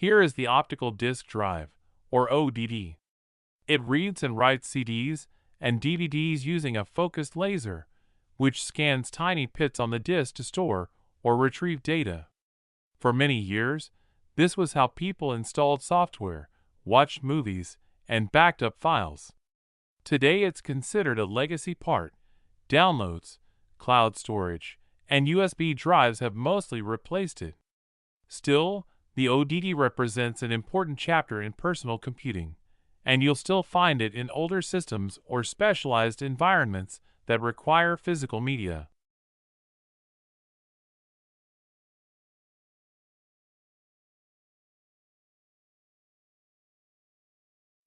Here is the optical disk drive, or ODD. It reads and writes CDs and DVDs using a focused laser, which scans tiny pits on the disk to store or retrieve data. For many years, this was how people installed software, watched movies, and backed up files. Today it's considered a legacy part. Downloads, cloud storage, and USB drives have mostly replaced it. Still, the ODD represents an important chapter in personal computing, and you'll still find it in older systems or specialized environments that require physical media.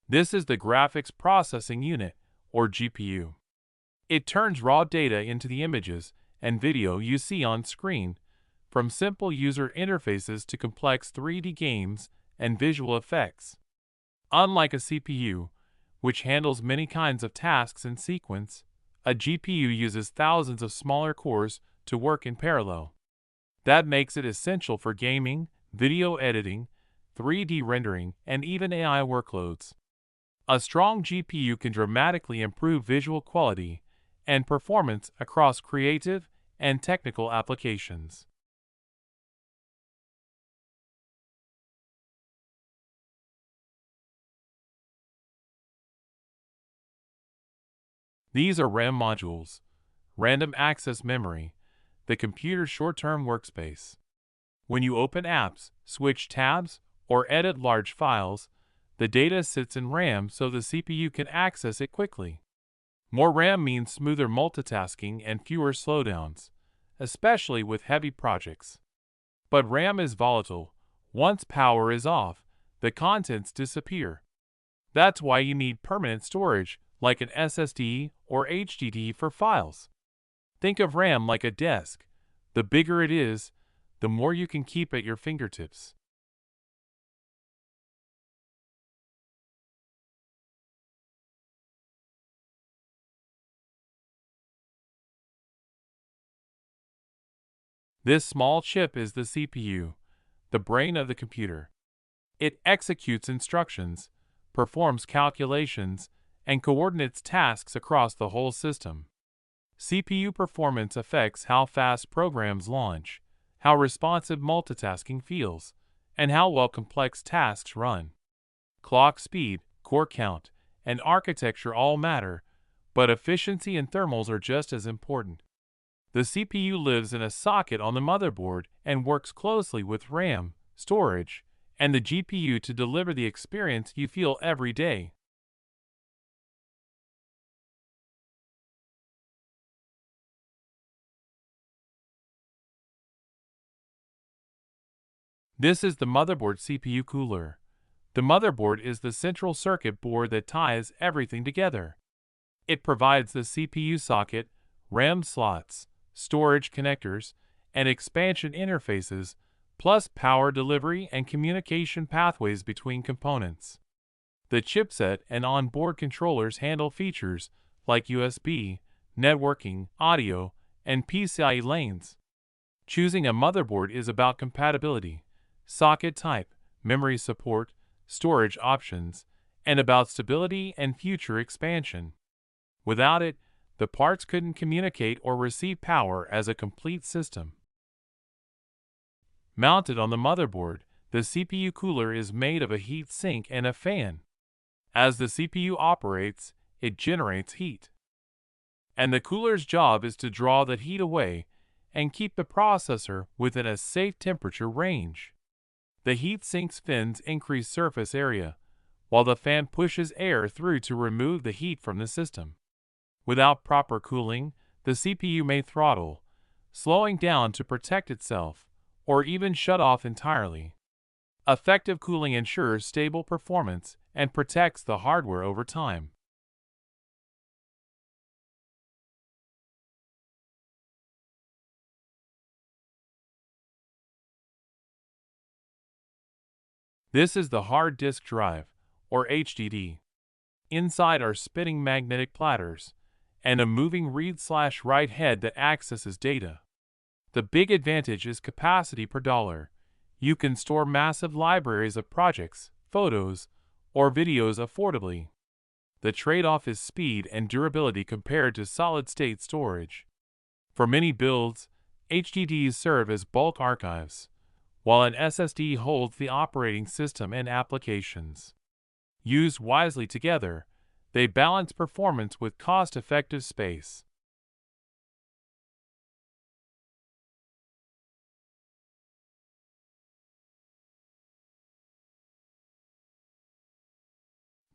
This is the Graphics Processing Unit, or GPU. It turns raw data into the images and video you see on screen, from simple user interfaces to complex 3D games and visual effects. Unlike a CPU, which handles many kinds of tasks in sequence, a GPU uses thousands of smaller cores to work in parallel. That makes it essential for gaming, video editing, 3D rendering, and even AI workloads. A strong GPU can dramatically improve visual quality and performance across creative and technical applications. These are RAM modules, random access memory, the computer's short-term workspace. When you open apps, switch tabs, or edit large files, the data sits in RAM so the CPU can access it quickly. More RAM means smoother multitasking and fewer slowdowns, especially with heavy projects. But RAM is volatile. Once power is off, the contents disappear. That's why you need permanent storage, like an SSD or HDD for files. Think of RAM like a desk. The bigger it is, the more you can keep at your fingertips. This small chip is the CPU, the brain of the computer. It executes instructions, performs calculations, and coordinates tasks across the whole system. CPU performance affects how fast programs launch, how responsive multitasking feels, and how well complex tasks run. Clock speed, core count, and architecture all matter, but efficiency and thermals are just as important. The CPU lives in a socket on the motherboard and works closely with RAM, storage, and the GPU to deliver the experience you feel every day. This is the Motherboard CPU Cooler. The motherboard is the central circuit board that ties everything together. It provides the CPU socket, RAM slots, storage connectors, and expansion interfaces, plus power delivery and communication pathways between components. The chipset and onboard controllers handle features like USB, networking, audio, and PCIe lanes. Choosing a motherboard is about compatibility, socket type, memory support, storage options, and about stability and future expansion. Without it, the parts couldn't communicate or receive power as a complete system. Mounted on the motherboard, the CPU cooler is made of a heat sink and a fan. As the CPU operates, it generates heat. And the cooler's job is to draw that heat away and keep the processor within a safe temperature range. The heat sink's fins increase surface area, while the fan pushes air through to remove the heat from the system. Without proper cooling, the CPU may throttle, slowing down to protect itself, or even shut off entirely. Effective cooling ensures stable performance and protects the hardware over time. This is the hard disk drive, or HDD. Inside are spinning magnetic platters and a moving read/write head that accesses data. The big advantage is capacity per dollar. You can store massive libraries of projects, photos, or videos affordably. The trade-off is speed and durability compared to solid-state storage. For many builds, HDDs serve as bulk archives, while an SSD holds the operating system and applications. Used wisely together, they balance performance with cost-effective space.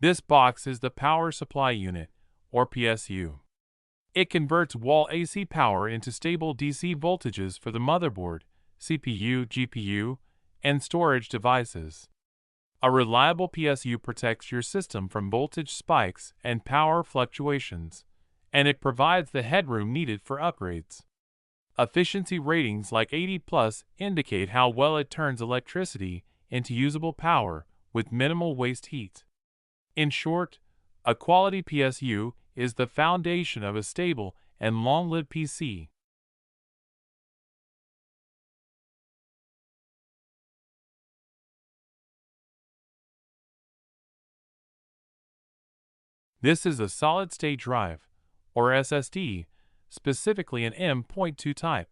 This box is the Power Supply Unit, or PSU. It converts wall AC power into stable DC voltages for the motherboard, CPU, GPU, and storage devices. A reliable PSU protects your system from voltage spikes and power fluctuations, and it provides the headroom needed for upgrades. Efficiency ratings like 80 plus indicate how well it turns electricity into usable power with minimal waste heat. In short, a quality PSU is the foundation of a stable and long-lived PC. This is a solid-state drive, or SSD, specifically an M.2 type.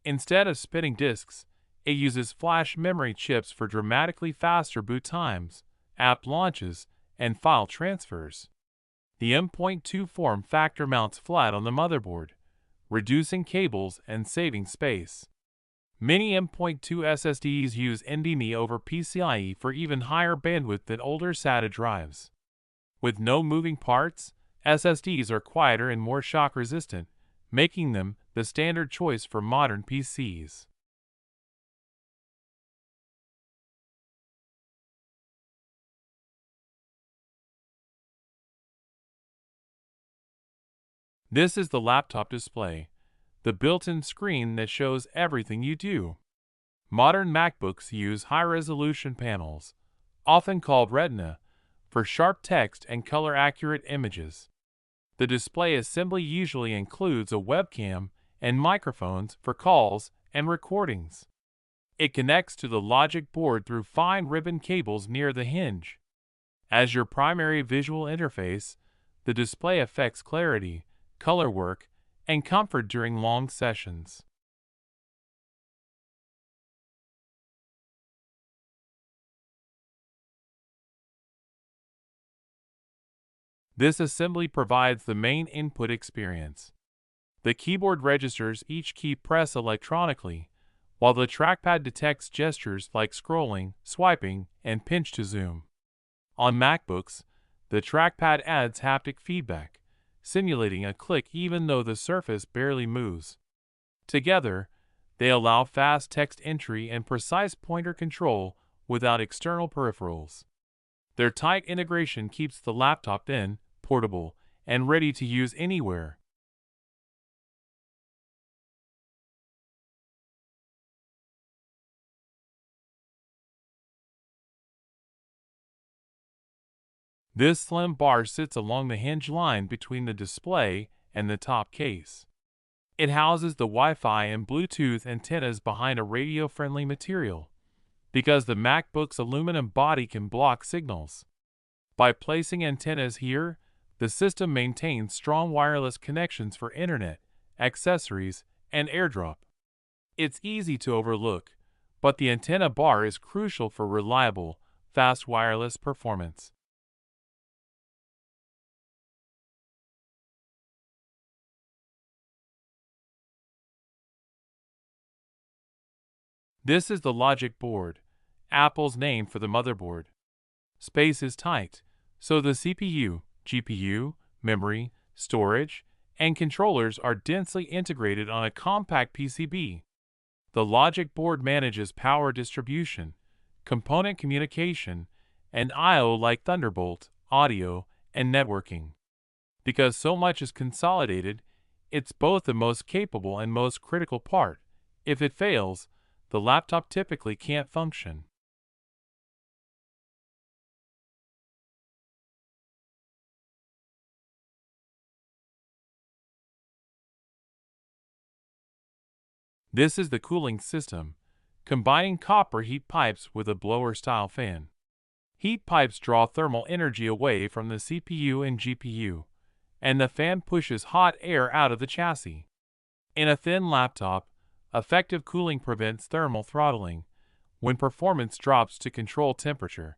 Instead of spinning disks, it uses flash memory chips for dramatically faster boot times, app launches, and file transfers. The M.2 form factor mounts flat on the motherboard, reducing cables and saving space. Many M.2 SSDs use NVMe over PCIe for even higher bandwidth than older SATA drives. With no moving parts, SSDs are quieter and more shock-resistant, making them the standard choice for modern PCs. This is the laptop display, the built-in screen that shows everything you do. Modern MacBooks use high-resolution panels, often called Retina, for sharp text and color-accurate images. The display assembly usually includes a webcam and microphones for calls and recordings. It connects to the logic board through fine ribbon cables near the hinge. As your primary visual interface, the display affects clarity, color work, and comfort during long sessions. This assembly provides the main input experience. The keyboard registers each key press electronically, while the trackpad detects gestures like scrolling, swiping, and pinch to zoom. On MacBooks, the trackpad adds haptic feedback, simulating a click even though the surface barely moves. Together, they allow fast text entry and precise pointer control without external peripherals. Their tight integration keeps the laptop thin, portable, and ready to use anywhere. This slim bar sits along the hinge line between the display and the top case. It houses the Wi-Fi and Bluetooth antennas behind a radio-friendly material, because the MacBook's aluminum body can block signals. By placing antennas here, the system maintains strong wireless connections for internet, accessories, and AirDrop. It's easy to overlook, but the antenna bar is crucial for reliable, fast wireless performance. This is the logic board, Apple's name for the motherboard. Space is tight, so the CPU, GPU, memory, storage, and controllers are densely integrated on a compact PCB. The logic board manages power distribution, component communication, and I/O like Thunderbolt, audio, and networking. Because so much is consolidated, it's both the most capable and most critical part. If it fails, the laptop typically can't function. This is the cooling system, combining copper heat pipes with a blower-style fan. Heat pipes draw thermal energy away from the CPU and GPU, and the fan pushes hot air out of the chassis. In a thin laptop, effective cooling prevents thermal throttling when performance drops to control temperature.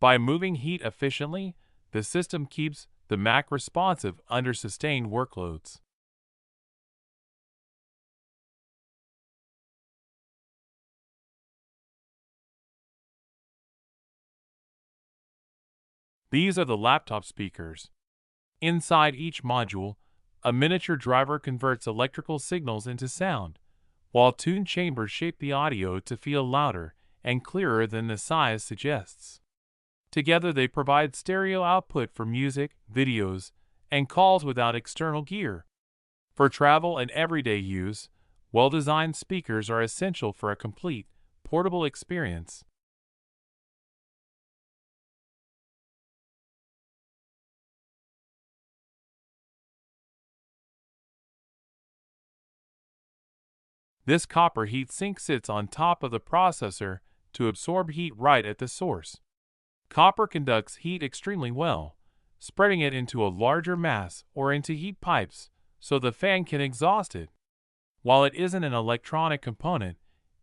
By moving heat efficiently, the system keeps the Mac responsive under sustained workloads. These are the laptop speakers. Inside each module, a miniature driver converts electrical signals into sound, while tuned chambers shape the audio to feel louder and clearer than the size suggests. Together they provide stereo output for music, videos, and calls without external gear. For travel and everyday use, well-designed speakers are essential for a complete, portable experience. This copper heat sink sits on top of the processor to absorb heat right at the source. Copper conducts heat extremely well, spreading it into a larger mass or into heat pipes so the fan can exhaust it. While it isn't an electronic component,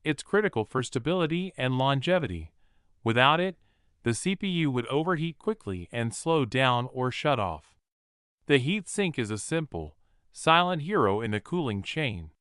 it's critical for stability and longevity. Without it, the CPU would overheat quickly and slow down or shut off. The heat sink is a simple, silent hero in the cooling chain.